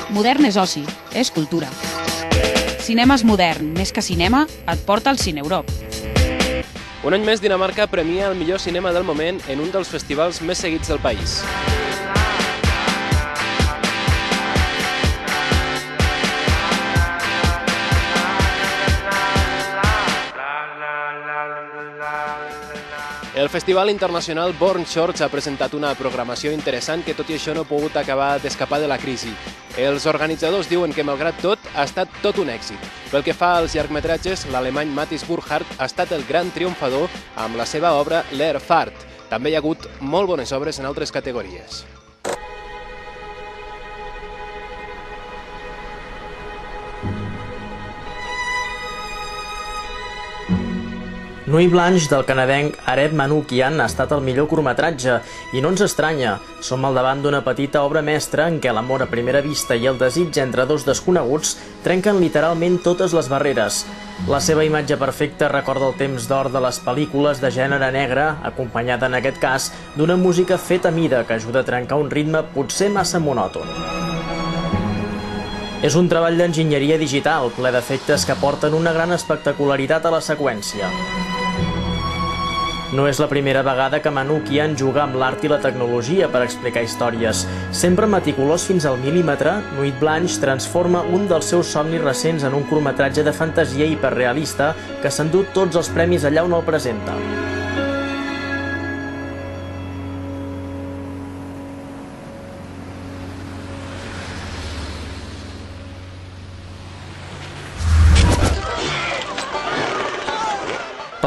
Modern és oci, és cultura. Cinemes Modern, més que cinema, et porta al Cine Europe. Un any més, Dinamarca premia el millor cinema del moment en un dels festivals més seguits del país. El Festival Internacional Born Shorts ha presentat una programació interessant que tot i això no ha pogut acabar d'escapar de la crisi. Els organitzadors diuen que, malgrat tot, ha estat tot un èxit. Pel que fa als llargmetratges, l'alemany Mathis Burkhardt ha estat el gran triomfador amb la seva obra L'Air Fart. També hi ha hagut molt bones obres en altres categories. Nuit Blanche del canadenc Areb Manoukian ha estat el millor curtmetratge i no ens estranya. Som al davant d'una petita obra mestra en què l'amor a primera vista i el desig entre dos desconeguts trenquen literalment totes les barreres. La seva imatge perfecta recorda el temps d'or de les pel·lícules de gènere negre, acompanyada en aquest cas d'una música feta a mida que ajuda a trencar un ritme potser massa monòton. És un treball d'enginyeria digital, ple d'efectes que aporten una gran espectacularitat a la seqüència. No és la primera vegada que Manoukian juga amb l'art i la tecnologia per explicar històries. Sempre meticulós fins al mil·límetre, Nuit Blanche transforma un dels seus somnis recents en un curtmetratge de fantasia hiperrealista que s'endú tots els premis allà on el presenta.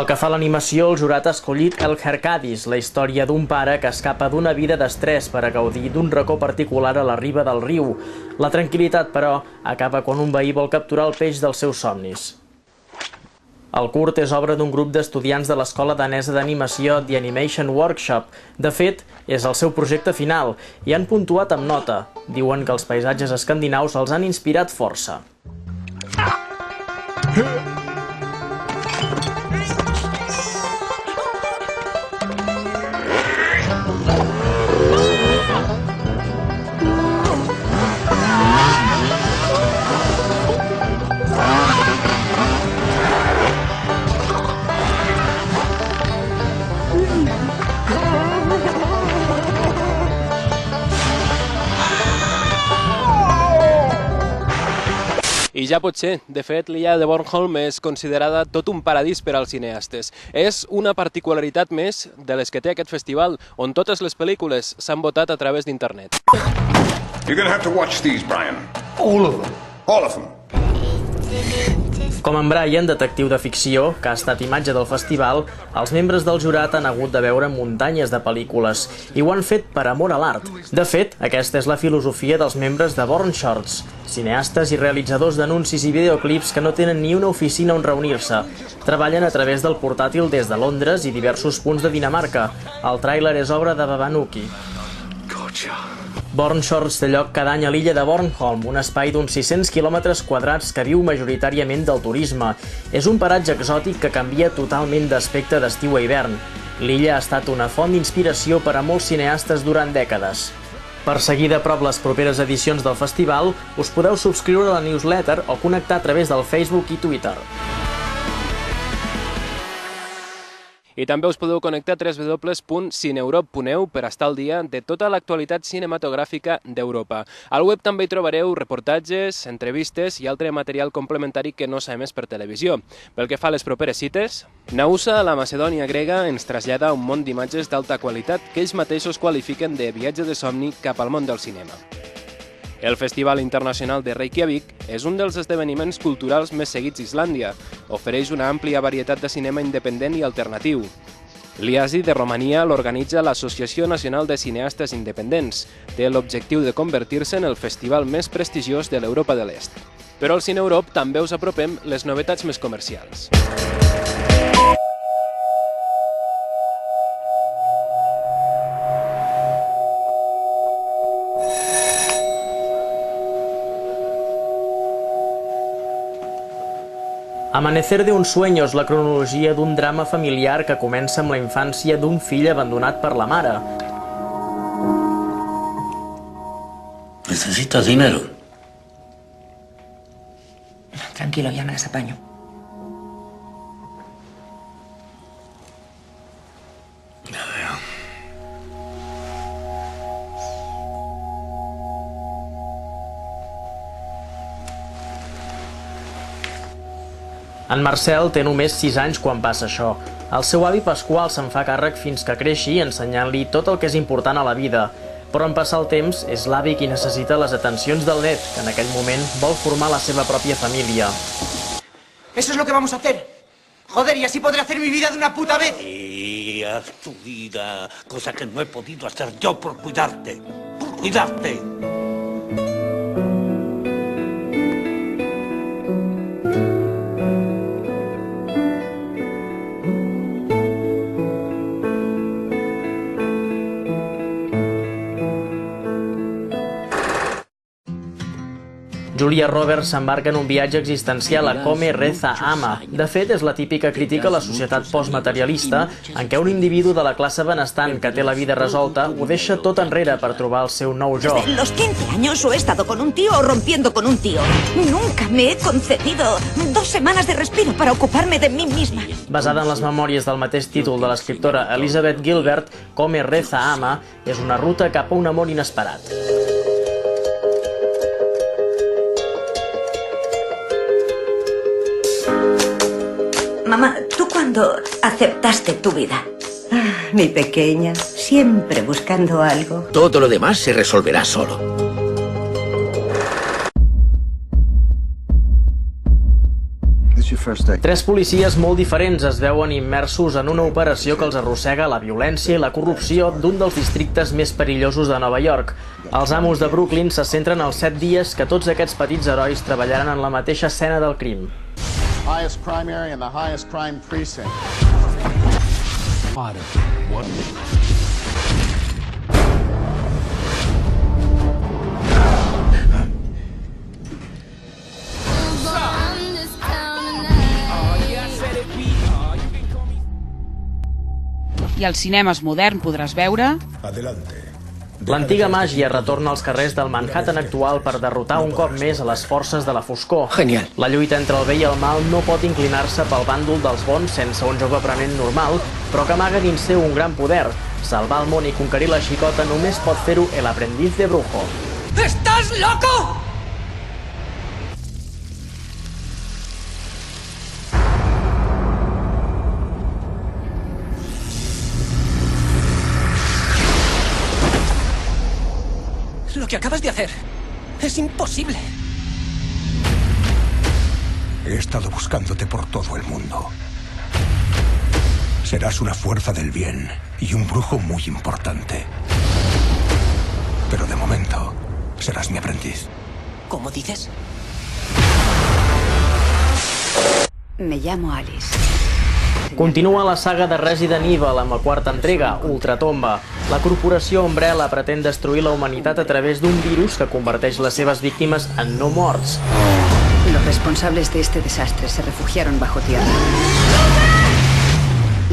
Pel que fa a l'animació, el jurat ha escollit El Hercadis, la història d'un pare que escapa d'una vida d'estrès per a gaudir d'un racó particular a la riba del riu. La tranquil·litat, però, acaba quan un veí vol capturar el peix dels seus somnis. El curt és obra d'un grup d'estudiants de l'escola danesa d'animació The Animation Workshop. De fet, és el seu projecte final i han puntuat amb nota. Diuen que els paisatges escandinaus els han inspirat força. I ja pot ser. De fet, l'illa de Bornholm és considerada tot un paradís per als cineastes. És una particularitat més de les que té aquest festival, on totes les pel·lícules s'han votat a través d'internet. You're going to have to watch these, Brian. All of them. All of them. Com en Brian, detectiu de ficció, que ha estat imatge del festival, els membres del jurat han hagut de veure muntanyes de pel·lícules i ho han fet per amor a l'art. De fet, aquesta és la filosofia dels membres de Born Shorts, cineastes i realitzadors d'anuncis i videoclips que no tenen ni una oficina on reunir-se. Treballen a través del portàtil des de Londres i diversos punts de Dinamarca. El tràiler és obra de Babanuki. Born Shorts té lloc cada any a l'illa de Bornholm, un espai d'uns 600 quilòmetres quadrats que viu majoritàriament del turisme. És un paratge exòtic que canvia totalment d'aspecte d'estiu a hivern. L'illa ha estat una font d'inspiració per a molts cineastes durant dècades. Per seguir de prop les properes edicions del festival, us podeu subscriure a la newsletter o connectar a través del Facebook i Twitter. I també us podeu connectar a www.cineeurope.eu per estar al dia de tota l'actualitat cinematogràfica d'Europa. Al web també hi trobareu reportatges, entrevistes i altre material complementari que no s'ha emès per televisió. Pel que fa a les properes cites, Nausa, la Macedònia grega, ens trasllada a un món d'imatges d'alta qualitat que ells mateixos qualifiquen de viatge de somni cap al món del cinema. El Festival Internacional de Reykjavik és un dels esdeveniments culturals més seguits a Islàndia. Ofereix una àmplia varietat de cinema independent i alternatiu. L'IASI de Romania l'organitza l'Associació Nacional de Cineastes Independents. Té l'objectiu de convertir-se en el festival més prestigiós de l'Europa de l'Est. Però al Cine Europe també us apropem les novetats més comercials. Amanecer de un sueño és la cronologia d'un drama familiar que comença amb la infància d'un fill abandonat per la mare. Necesitas dinero. tranquilo, ya me las apaño. En Marcel té només 6 anys quan passa això. El seu avi Pasqual se'n fa càrrec fins que creixi, ensenyant-li tot el que és important a la vida. Però en passar el temps, és l'avi qui necessita les atencions del net, que en aquell moment vol formar la seva pròpia família. Eso es lo que vamos a hacer. Joder, y así podré hacer mi vida de una puta vez. Y haz tu vida, cosa que no he podido hacer yo por cuidarte. Por cuidarte. Julia Roberts s'embarca en un viatge existencial a Come, Reza, Ama. De fet, és la típica crítica a la societat postmaterialista en què un individu de la classe benestant que té la vida resolta ho deixa tot enrere per trobar el seu nou jo. Desde los 15 años o he estado con un tío o rompiendo con un tío. Nunca me he concedido 2 semanas de respiro para ocuparme de mí misma. Basada en les memòries del mateix títol de l'escriptora Elizabeth Gilbert, Come, Reza, Ama és una ruta cap a un amor inesperat. Mamá, ¿tú cuándo aceptaste tu vida? Mi pequeña, siempre buscando algo. Todo lo demás se resolverá solo. Tres policies molt diferents es veuen immersos en una operació que els arrossega la violència i la corrupció d'un dels districtes més perillosos de Nova York. Els amos de Brooklyn se centren als 7 dies que tots aquests petits herois treballaran en la mateixa escena del crim. Highest crime area and the highest crime precinct. I als cinemes modern podràs veure... L'antiga màgia retorna als carrers del Manhattan actual per derrotar un cop més a les forces de la foscor. Genial. La lluita entre el bé i el mal no pot inclinar-se pel bàndol dels bons sense un jove aprenent normal, però que amaga dins seu un gran poder. Salvar el món i conquerir la xicota només pot fer-ho el aprendiz de brujo. ¿Estás loco? Lo que acabas de hacer es imposible. He estado buscándote por todo el mundo. Serás una fuerza del bien y un brujo muy importante. Pero de momento, serás mi aprendiz. ¿Cómo dices? Me llamo Alice. Continua la saga de Resident Evil amb la quarta entrega, Ultratomba. La corporació Umbrella pretén destruir la humanitat a través d'un virus que converteix les seves víctimes en no morts. Los responsables de este desastre se refugiaron bajo tierra.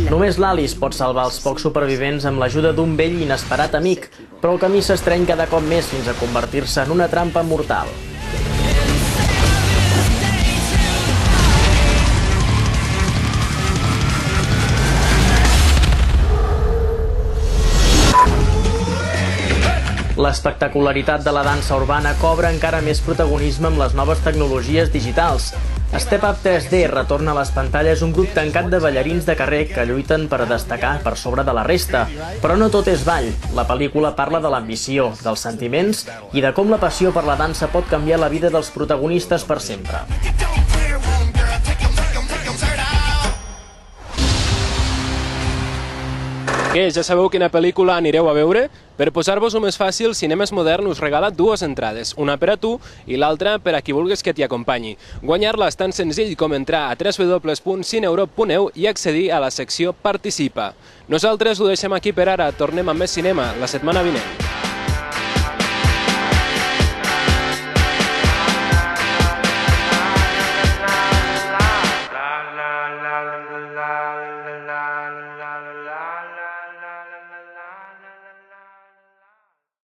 Només l'Alice pot salvar els pocs supervivents amb l'ajuda d'un vell i inesperat amic, però el camí s'estreny cada cop més fins a convertir-se en una trampa mortal. L'espectacularitat de la dansa urbana cobra encara més protagonisme amb les noves tecnologies digitals. Step Up 3D retorna a les pantalles un grup tancat de ballarins de carrer que lluiten per destacar per sobre de la resta. Però no tot és ball. La pel·lícula parla de l'ambició, dels sentiments i de com la passió per la dansa pot canviar la vida dels protagonistes per sempre. Què, ja sabeu quina pel·lícula anireu a veure? Per posar-vos-ho més fàcil, Cinemes Modern us regala 2 entrades, una per a tu i l'altra per a qui vulguis que t'hi acompanyi. Guanyar-la és tan senzill com entrar a www.cineeurope.eu i accedir a la secció Participa. Nosaltres ho deixem aquí per ara, tornem amb més cinema la setmana vinent.